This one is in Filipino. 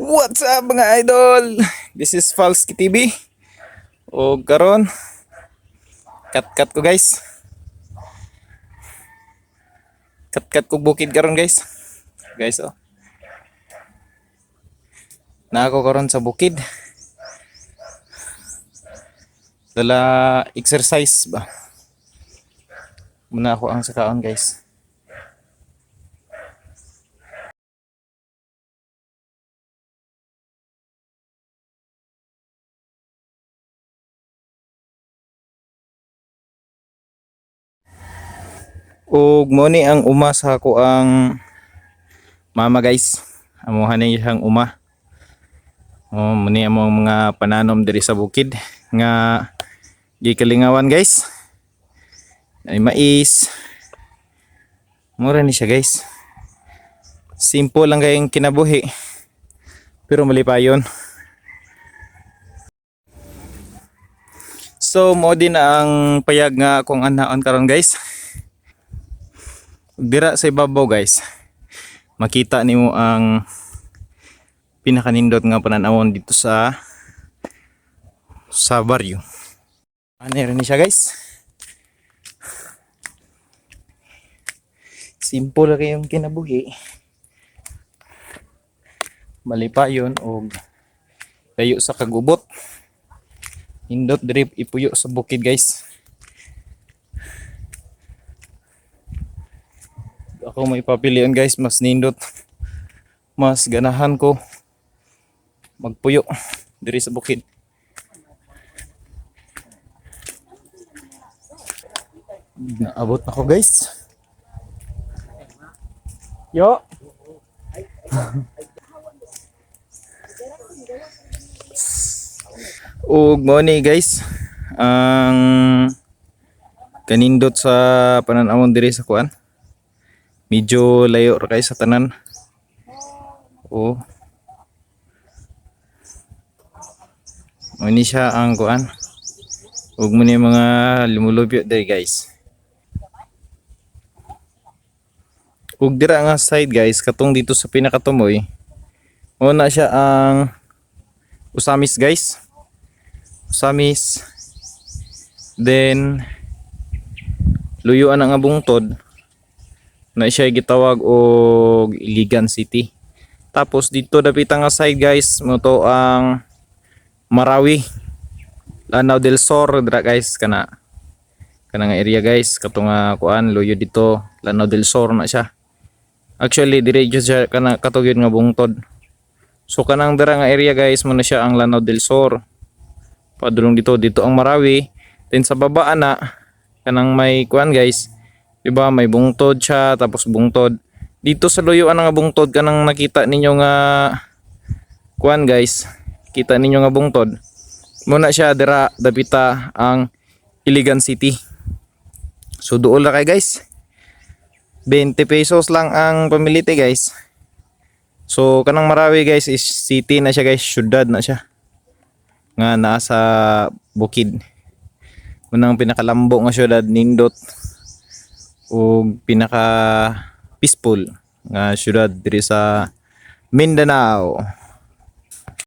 What's up mga idol? This is Falski TV. O karon, kat ko guys. Kat ko bukid karon guys. Guys oh. Na ako karon sa bukid. Dala exercise ba. Muna ako ang sakaon guys. Ug mo ni ang uma sa ako ang mama guys. Amuhan ni siyang uma. Muni among mga pananom diri sa bukid nga gikalingawan guys. Ay mais. Mura ni siya guys. Simple lang kayong kinabuhi. Pero mali pa yun. So mo din ang payag nga akong anaon karon guys. Dira sa ibabaw guys, makita nimo ang pinakanindot nga pananawon dito sa baryo. Ano rin siya guys. Simple lang kayong kinabuhi. Mali pa yun o layo sa kagubot. Hindot drip ipuyo sa bukid guys. Ako may papilian guys, mas nindot. Mas ganahan ko magpuyo diri sa bukid. Naabot ako guys. Yo. Ug mo ni guys ang kanindot sa pananawon diri sa kuan. Medyo layo ra kay sa tanan. Oh. Muni siya ang kuan. Ug muni mga lumulubyo diri guys. Ug dira nga side guys, katong dito sa pinakatumoy. Una siya ang usamis guys. Usamis. Then luyuan ang abungtod. Na siya gitawag og Iligan City. Tapos dito dapita nga side guys, mo to ang Marawi. Lanao del Sur dira guys kana nga area guys, kato nga kuan luyo dito Lanao del Sur na siya. Actually dire siya kana katugid nga bungtod. So kanang dira nga area guys mo na siya ang Lanao del Sur. Padulong dito ang Marawi. Then sa baba na kanang may kuan guys. Diba may bungtod siya, tapos bungtod. Dito sa luyuan nga bungtod kanang nakita ninyo nga kuan guys. Kita ninyo nga bungtod. Muna siya dira dapita ang Iligan City. So duol ra kay guys. 20 pesos lang ang pamilite guys. So kanang Marawi guys is city na siya guys, syudad na siya. Nga nasa bukid. Unang pinakalambo nga syudad nindot. O pinaka peaceful nga syudad diri sa Mindanao.